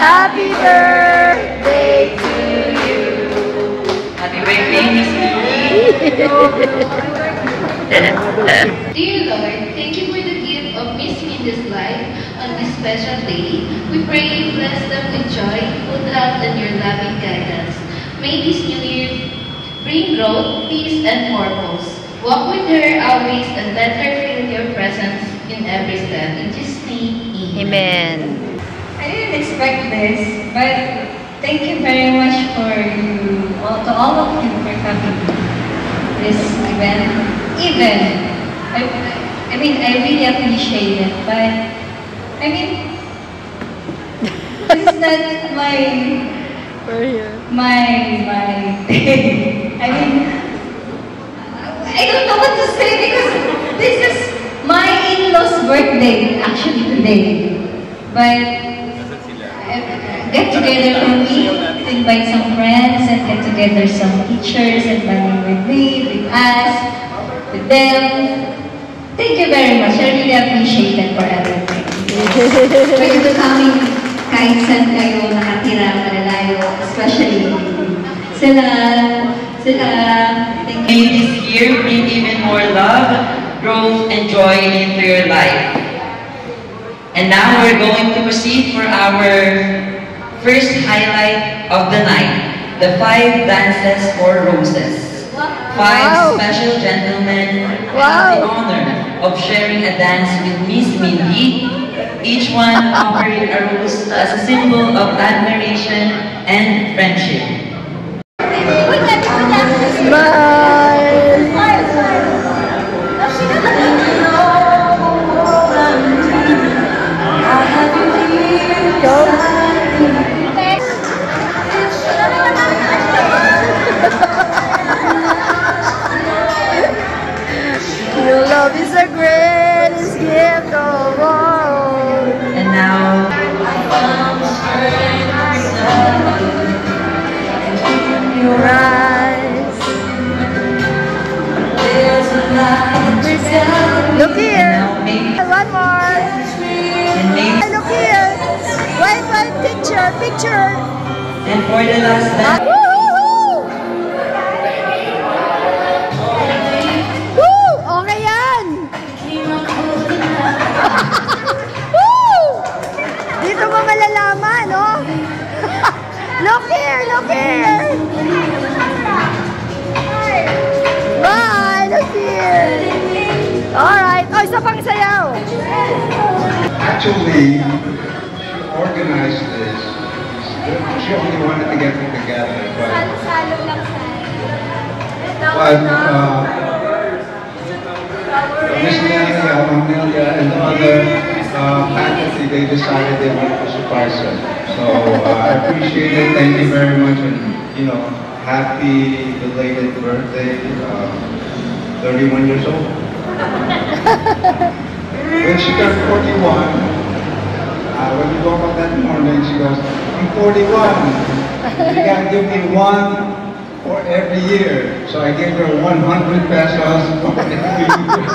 Happy birthday to you. Happy birthday, Miss Dear Lord, thank you for the gift of Miss Mindy's life on this special day. We pray you bless them with joy, good health, and your loving guidance. May this new year bring growth, peace, and purpose. Walk with her always and let her feel your presence in every step. In Jesus' name, Amen. I didn't expect this, but thank you very much to all of you for coming to this event. I mean, I really appreciate it, but I mean, this is not my day. I mean, I don't know what to say because this is my in-law's birthday actually today. But get together for me to invite some friends and get together some teachers and bonding with me, with us, with them. Thank you very much. I really appreciate it for everything. For you to coming kahit saan kayo nakatira, malalayo, especially sila, thank May you. this year bring even more love, growth, and joy into your life. And now we're going to proceed for our first highlight of the night, the 5 dances for roses. 5 special gentlemen have the honor of sharing a dance with Miss Mindy, each one offering a rose as a symbol of admiration and friendship. Your love is the greatest gift of all. And now, Your eyes. Look here. One more. and maybe, Look here. Wait, picture. and for the last dance, Woo! Woo! Okay yan! Woo! Dito mo malalaman, no? Look here! Bye! Look here! Alright. Oh, isa pang sayaw! Actually, she organized this. She only wanted to get them together, but Miss Nelia, Amelia, and the other faculty, they decided they wanted to surprise her. So I appreciate it. Thank you very much, and happy belated birthday. 31 years old. When she turned 41. When we woke up that morning, she goes, I'm 41. You gotta give me one for every year. So I gave her 100 pesos for every year.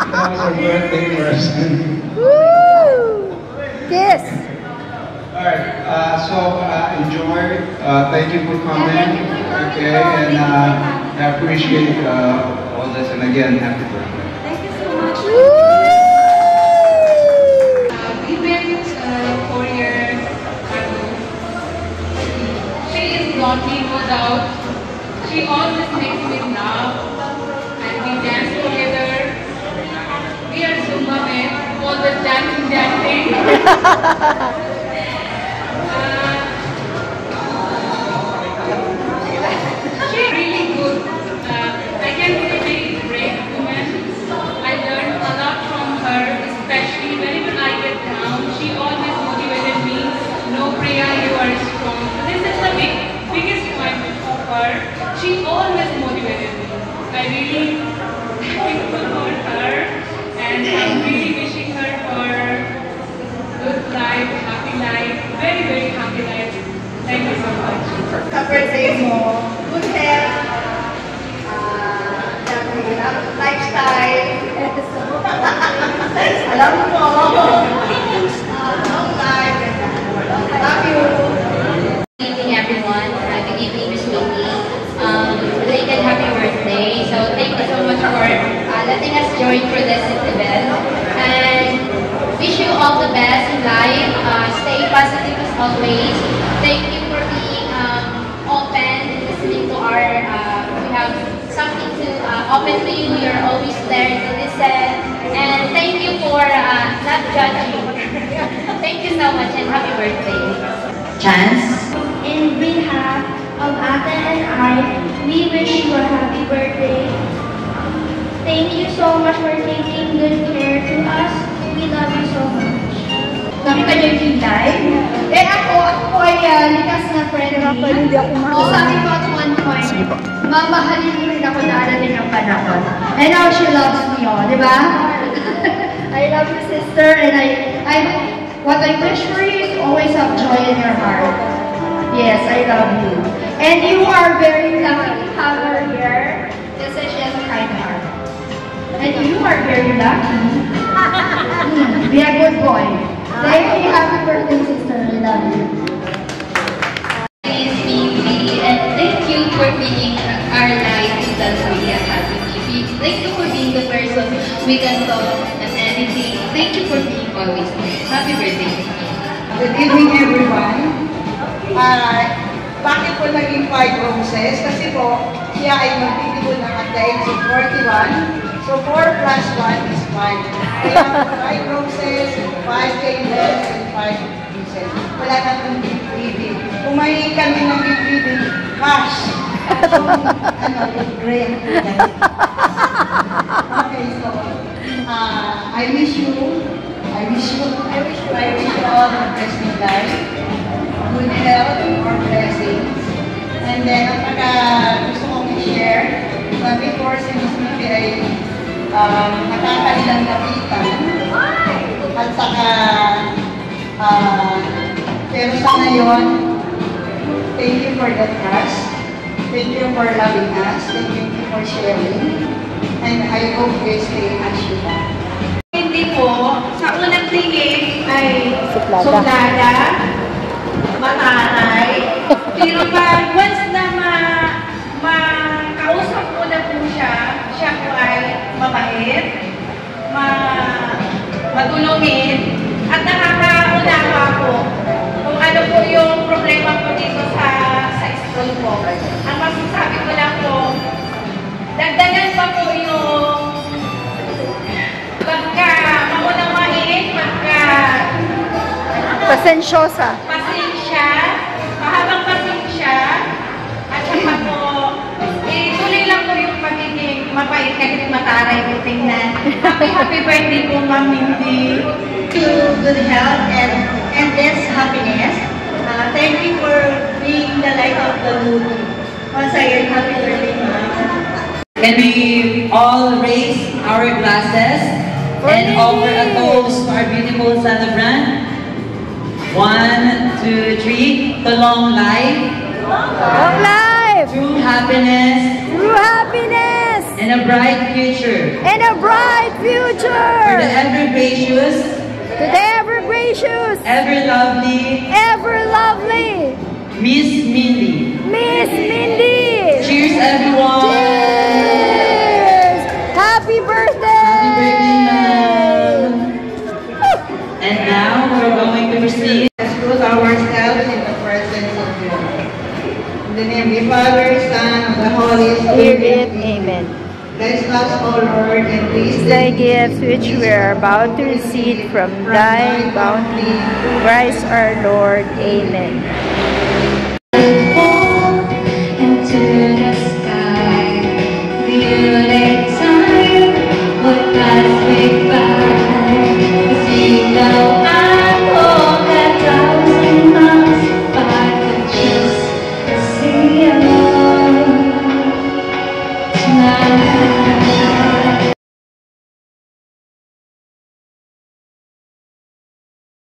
That was her birthday present. Woo! Kiss! Alright, enjoy. Thank you for coming. Okay, and I appreciate all this. And again, happy birthday. Thank you so much. Woo! we went 4 years ago. She is naughty, no doubt. She always makes me laugh, and we dance together. We are Zumba men, always dancing. She's really good. I can say she's a great woman. I learned a lot from her, especially whenever I get down. She always motivated me. No, Priya, you are strong. This is the biggest point of her. She always motivated me. I really thankful for her, and I'm really wishing her for good life, happy life, very, very happy life. Thank you so much. Sa birthday mo, good health, lifestyle, alam mo, long life, love you. positive as always. Thank you for being open, listening to our, we have something to open to you. You're always there to listen. And thank you for not judging. Thank you so much and happy birthday. Chance? In behalf of Ate and I, we wish you a happy birthday. Thank you so much for taking good care to us. We love you so much. Nakita niyo yung live? Eh ako po ay likas na friend. Hindi ako Oo, sabi ko at one point, mamahalin mo rin ako darating ang panahon. And now she loves me, oh, di ba? I love you, sister, and what I wish for you is always have joy in your heart. Yes, I love you. And you are very lucky to have her here kasi she has a kind heart. And you are very lucky. Be a good boy. Thank you. Happy birthday, sister. I love you. Please be me, and thank you for being our life in that we are happy. Thank you for being the person we can talk and anything. Thank you for being always there. Happy birthday. Good evening, everyone. Bakit po naging 5 roses? Kasi po, siya ay magtitipon ng at the age of 41. So 4 plus 1 is 5. Kaya 5 roses, 5 candles, and 5 roses. Wala na itong gift giving. Kung may kami ng gift giving, cash. So, great. Okay, so, I wish you all the best in life. Good health or blessings. And then, ang gusto kong i-share, na before si Miss Mickey ay nakakailang lapitan. At saka, pero sa ngayon, thank you for the trust. Thank you for loving us. Thank you for sharing. And I hope you stay as you are. Hindi po, sa unang tingin ay suplada, mataray. Pero pag once na makausap ko na po siya po ay mabait, matulungin, at nakakaunawa po kung ano po yung problema po dito sa school po. Ang masasabi ko lang po, dagdagan pa po yung pagka maunawain, Pasensyosa. mahabang pasensya, at saka po, ituloy lang po yung pagiging mapait kahit mataray ko tingnan. Happy birthday po, Ma'am Mindy. To good health and endless happiness. Thank you for being the light of the moon. Once again, happy birthday, Ma'am. Can we all raise our glasses and offer a toast to our beautiful celebrant? 1, 2, 3. To long life. Long life! True happiness. True happiness! And a bright future. And a bright For the future! ever gracious. To the ever gracious, Ever lovely. ever lovely, Miss Mindy. Miss Mindy! Cheers, everyone. Cheers! Happy birthday! Happy birthday, ma'am. And now we're going to proceed. Let's put ourselves in the presence of God. In the name of the Father, Son, and the Holy Spirit, Spirit. amen. Bless us, O Lord, and please Thy gifts which we are about to receive from thy bounty, Christ our Lord, amen. Into the sky, violet time, what pass me by, sigaw ako 1,000 miles, but I just see